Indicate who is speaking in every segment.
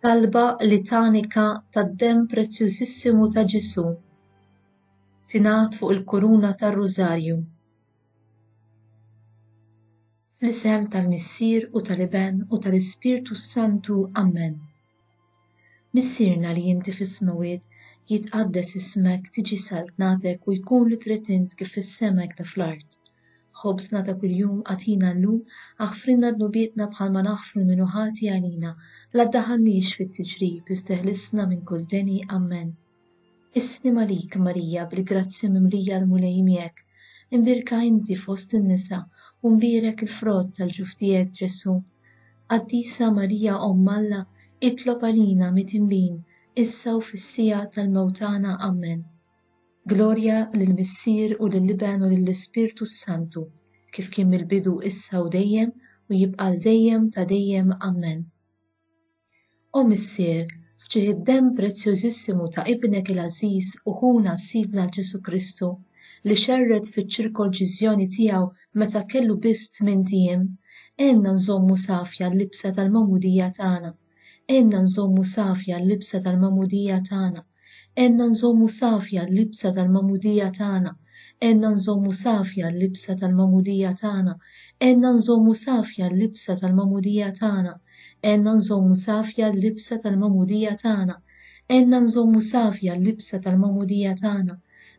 Speaker 1: talba litanika tad-demm prezzjużissimu ta' Ġesu tingħad fuq il-kuruna tar-Rużarju. Fl-isem tal-Missier u tal-Iben u tal-Ispirtu Santu, Amen. Missierna li inti fis-smawiet, jitqaddes ismek, tiġi saltnatek u jkun li trid int kif fis-sema hekk fl-art. Ħobżna ta' kuljum għatina llum, aħfrilna dnubietna bħalma naħfru minnu ħati għalina, la ddaħħalniex fit-tiġrib, isteħlisna minn kull deni, Amen. Ismi Malik Marija bil-grazzi mimlija l-mulej miegħek, imbirka inti fost in-nisa u mbierek il-frott tal-ġuf tiegħek Ġesu. Qaddisa Marija Omm Alla, itlob għalina mit-tinbin, issa u fis-sija tal-mewtana, Amen. Glorja lill-Missier u lill-Iben u lill-Ispirtu Santu, kif kien mill-bidu issa u dejjem u jibqa' dejjem ta' dejjem, Amen. O Missier, fġieħ id-demm prezzjużissimu ta' ibnek il-Għażiż u ħuna Sidna Ġesu Kristu li xerred fiċ-ċirkonċiżjoni tiegħu meta kellu biss 8 ijiem, għenna nżommu safja l-libsa tal-magħmudija tagħna, għenna nżommu safja l-libsa tal-magħmudija tagħna, għenna nżommu safja l-libsa tal-magħmudija tagħna, għenna nżommu safja l-libsa tal-magħmudija tagħna, għenna nżommu safja l-libsa tal-magħmudija tagħna, għenna nżommu safja l-libsa tal-magħmudija tagħna, għenna nżommu safja l-libsa tal-magħmudija tagħna,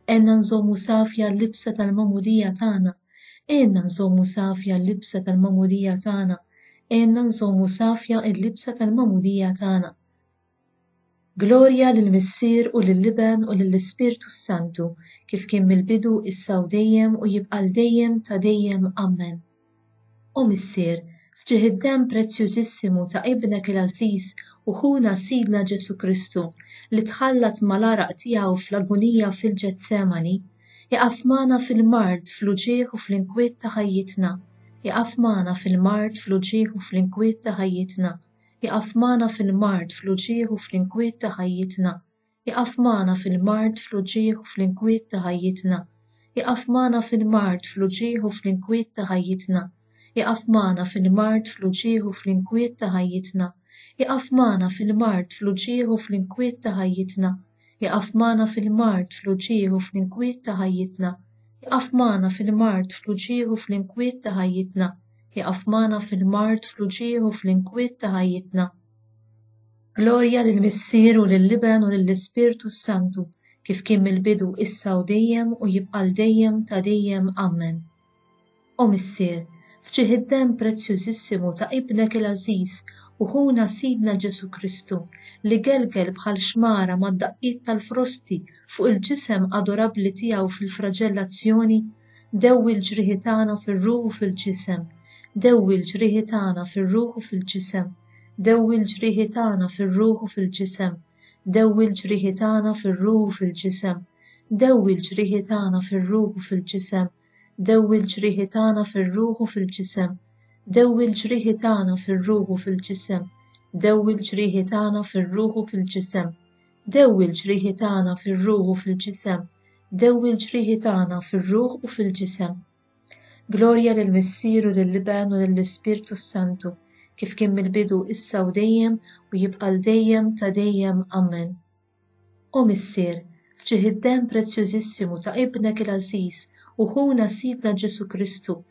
Speaker 1: għenna nżommu safja l-libsa tal-magħmudija tagħna, għenna nżommu safja l-libsa tal-magħmudija tagħna, għenna nżommu safja l-libsa tal-magħmudija tagħna. Glorja lill-Missier u lill-Iben u lill-Ispirtu Santu, kif kien mill-bidu issa u dejjem u jibqa' dejjem ta' dejjem, Amen. O Missier, fġieħ id-demm prezzjużissimu ta' ibnek il-Għażiż u ħuna Sidna Ġesu Kristu li tħallat mal-għaraq tiegħu fl-agonija fil-Ġetsemani, jaqaf magħna fil-mard fl-uġigħ u fl-inkwiet ta' ħajjitna, jaqaf magħna fil-mard fl-uġigħ u fl-inkwiet ta' ħajjitna, jaqaf magħna fil-mard fl-uġigħ u fl-inkwiet ta' ħajjitna, jaqaf magħna fil-mard fl-uġigħ u fl-inkwiet ta' ħajjitna, jaqaf magħna fil-mard fl-uġigħ u fl-inkwiet ta' ħajjitna, jaqaf magħna fil-mard fl-uġigħ u fl-inkwiet ta' ħajjitna, jaqaf magħna fil-mard fl-uġigħ u fl-inkwiet ta' ħajjitna, jaqaf magħna fil-mard fl-uġigħ u fl-inkwiet ta' ħajjitna, jaqaf magħna fil-mard fl-uġigħ u fl-inkwiet ta' ħajjitna, jaqaf magħna fil-mard fl-uġigħ u fl-inkwiet ta' ħajjitna. Glorja lill-Missier u lill-Iben u lill-Ispirtu Santu, kif kien mill-bidu issa u dejjem u jibqa' dejjem ta' dejjem, Amen. O Missier, fġieħ id-demm prezzjużissimu ta' ibnek il-Għażiż u ħuna Sidna Ġesu Kristu li gelgel bħal xmara mad-daqqiet tal-frosti fuq il-ġisem adorabbli tiegħu fil-fraġellazzjoni, dewwi l-ġrieħi tagħna fir-ruħ u fil-ġisem, dewwi l-ġrieħi tagħna fir-ruħ u fil-ġisem, dewwi l-ġrieħi tagħna fir-ruħ u fil-ġisem, dewwi l-ġrieħi tagħna fir-ruħ u fil-ġisem, dewwi l-ġrieħi tagħna fir-ruħ u fil-ġisem, dewwi l-ġrieħi tagħna fir-ruħ u fil-ġisem, dewwi l-ġrieħi tagħna fir-ruħ u fil-ġisem, dewwi l-ġrieħi tagħna fir-ruħ u fil-ġisem, dewwi l-ġrieħi tagħna fir-ruħ u fil-ġisem, dewwi l-ġrieħi tagħna fir-ruħ u fil-ġisem. Glorja lill-Missier u lill-Iben u lill-Ispirtu Santu, kif kien mill-bidu issa u dejjem u jibqa' dejjem ta' dejjem, Amen. O Missier, fġieħ id-demm prezzjużissimu ta' ibnek il-Għażiż u ħuna Sidna Ġesu Kristu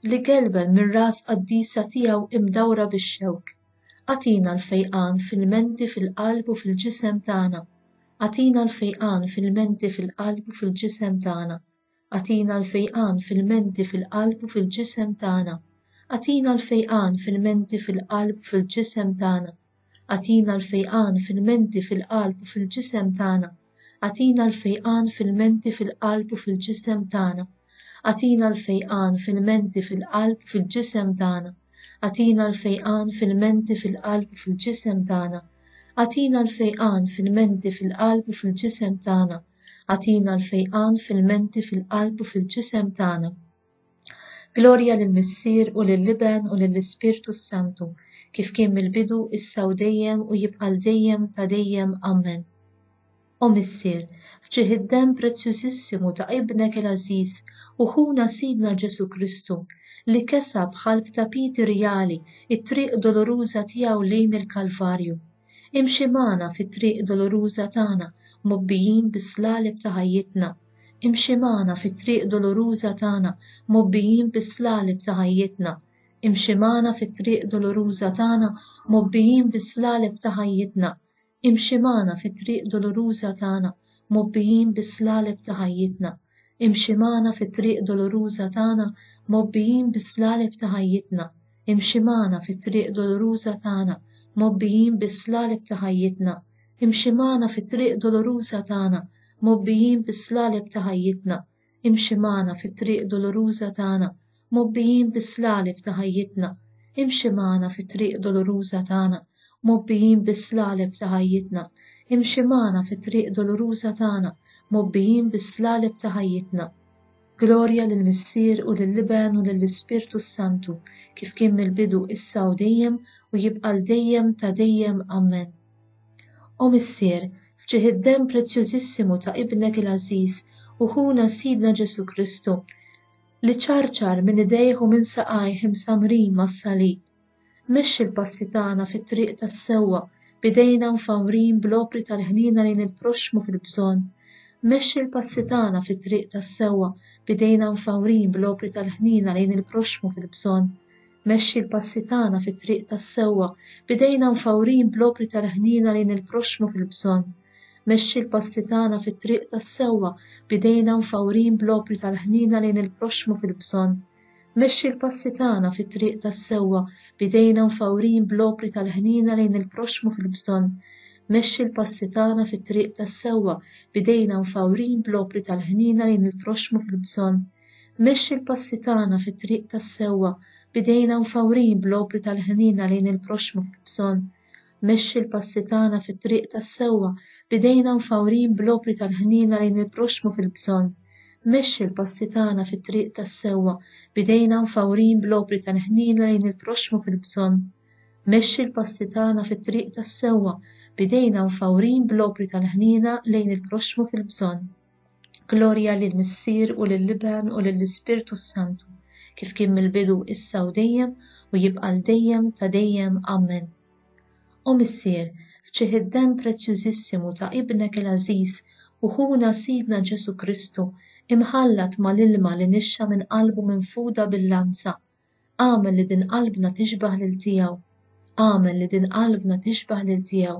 Speaker 1: li gelben mir-ras qaddisa tiegħu imdawra bix-xewk. Għatina l-fejqan fil-menti fil-qalb u fil-ġisem tagħna. Għatina l-fejqan fil-menti fil-qalb u fil-ġisem tagħna. Għatina l-fejqan fil-menti fil-qalb u fil-ġisem tagħna. Għatina l-fejqan fil-menti fil-qalb u fil-ġisem tagħna. Għatina l-fejqan fil-menti fil-qalb u fil-ġisem tagħna. Għatina l-fejqan fil-menti fil-qalb u fil-ġisem tagħna. Għatina l-fejqan fil-menti fil-qalb u fil-ġisem tagħna. Għatina l-fejqan fil-menti fil-qalb u fil-ġisem tagħna. Għatina l-fejqan fil-menti fil-qalb u fil-ġisem tagħna. Għatina l-fejqan fil-menti fil-qalb u fil-ġisem tagħna. Glorja lill-Missier u lill-Iben u lill-Ispirtu Santu, kif kien mill-bidu issa u dejjem u jibqa' dejjem ta' dejjem, Amen. O Missier, fġieħ id-demm prezzjużissimu ta' ibnek il-Għażiż u ħuna Sidna Ġesu Kristu li kesab bħal b'tapiti rijali it-triq doloruża tiegħu lejn il-Kalvarju. imxi magħna fit-triq doloruża tagħna, mobbijin bis-slalib ta' ħajjitna. Imxi magħna fit-triq doloruża tagħna, mobbijin bis-slalib ta' ħajjitna. Imxi magħna fit-triq doloruża tagħna, mobbijin bis-slalib ta' ħajjitna. Imxi magħna fit-triq doloruża tagħna, mobbijin bis-slalib ta' ħajjitna. Imxi magħna fit-triq doloruża tagħna, mobbijin bis-slalib ta' ħajjitna. Imxi magħna fit-triq doloruża tagħna, mobbijin bis-slalib ta' ħajjitna. Imxi magħna fit-triq doloruża tagħna, mobbijin bis-slalib ta' ħajjitna. Imxi magħna fit-triq doloruża tagħna, mobbijin bis-slalib ta' ħajjitna. Imxi magħna fit-triq doloruża tagħna, mobbijin bis-slalib ta' ħajjitna. Imxi magħna fit-triq doloruża tagħna, mobbijin bis-slalib ta' ħajjitna. Glorja lill-Missier u lill-Iben u lill-Ispirtu Santu, kif kien mill-bidu issa u dejjem u jibqa' dejjem ta' dejjem. Amen. O Missier, fġieħ id-demm prezzjużissimu ta' ibnek il-Aziz u ħuna Sidna Ġesu Kristu, li ċarċar minn idejh u minn saqajh imsamrin mas-salib. Mexxi l-passi tagħna fit-triq tas-sewwa b'idejna mfawrin bl-opri tal-ħnina lejn il-proxmu fil-bżonn. Mexxi l-passi tagħna fit-triq tas-sewwa b'idejna mfawrin bl-opri tal-ħnina lejn il-proxmu fil-bżonn. Mexxi l-passi tagħna fit-triq tas-sewwa b'idejna mfawrin bl-opri tal-ħnina lejn il-proxmu fil-bżonn. Mexxi l-passi tagħna fit-triq tas-sewwa b'idejna mfawrin bl-opri tal-ħnina lejn il-proxmu fil-bżonn. Mexxi l-passi tagħna fit-triq tas-sewwa b'idejna mfawrin bl-opri tal-ħnina lejn il-proxmu fil-bżonn. Mexxi l-passi tagħna fit-triq tas-sewwa b'idejna mfawrin bl-opri tal-ħnina lejn il-proxmu fil-bżonn. Mexxi l-passi tagħna fit-triq tas-sewwa b'idejna mfawrin bl-opri tal-ħnina lejn il-proxmu fil-bżonn. Mexxi l-passi tagħna fit-triq tas-sewwa b'idejna mfawrin bl-opri tal-ħnina lejn il-proxmu fil-bżonn. Mexxi l-passi tagħna fit-triq tas-sewwa b'idejna mfawrin bl-opri tal-ħnina lejn il-proxmu fil-bżonn. Mexxi l-passi tagħna fit-triq tas-sewwa b'idejna mfawrin bl-opri tal-ħnina lejn il-proxmu fil-bżonn. Glorja lill-Missier u lill-Iben u lill-Ispirtu Santu, kif kien mill-bidu issa u dejjem u jibqa' dejjem ta' dejjem. Amen. O Missier, fġieħ id-demm prezzjużissimu ta' ibnek il-Aziz u ħuna Sidna Ġesu Kristu, imħallat mal-ilma li nixxa minn qalbu minfuda bil-lanza. Għamel li din qalbna tixbaħ lil tiegħu. Għamel li din qalbna tixbaħ lil tiegħu.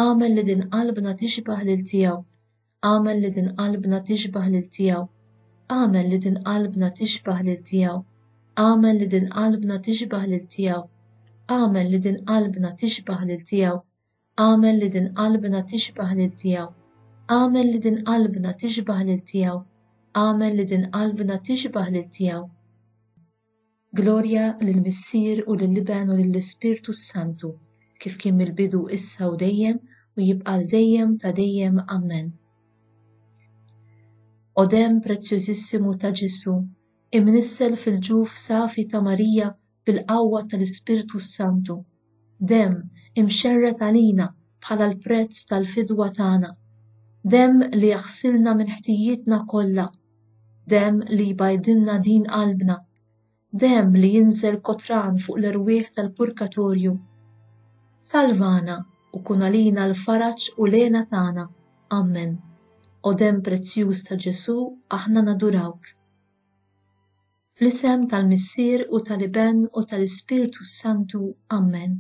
Speaker 1: Għamel li din qalbna tixbaħ lil tiegħu. Għamel li din qalbna tixbaħ lil tiegħu. Għamel li din qalbna tixbaħ lil tiegħu. Għamel li din qalbna tixbaħ lil tiegħu. Għamel li din qalbna tixbaħ lil tiegħu. Għamel li din qalbna tixbaħ lil tiegħu. Għamel li din qalbna tixbaħ lil tiegħu. Għamel li din qalbna tixbaħ lil tiegħu. Glorja lill-Missier u lill-Iben u lill-Ispirtu Santu, kif kien mill-bidu issa u dejjem u jibqa' dejjem ta' dejjem. Amen. O demm prezzjużissimu ta' Ġesu, imnissel fil-ġuf safi ta' Marija bil-qawwa tal-Ispirtu Santu. Demm imxerret għalina bħala l-prezz tal-fidwa tagħna. Demm li jaħsilna minn ħtijjietna kollha. Demm li jbajdilna din qalbna. Demm li jinżel kotran fuq l-irwieħ tal-purgatorju. Salvana u kun għalina l-faraġġ u lena tagħna. Amen. O demm prezzjuż ta' Ġesu, aħna nadurawk. Fl-isem tal-Missier u tal-Iben u tal-Ispirtu Santu. Amen.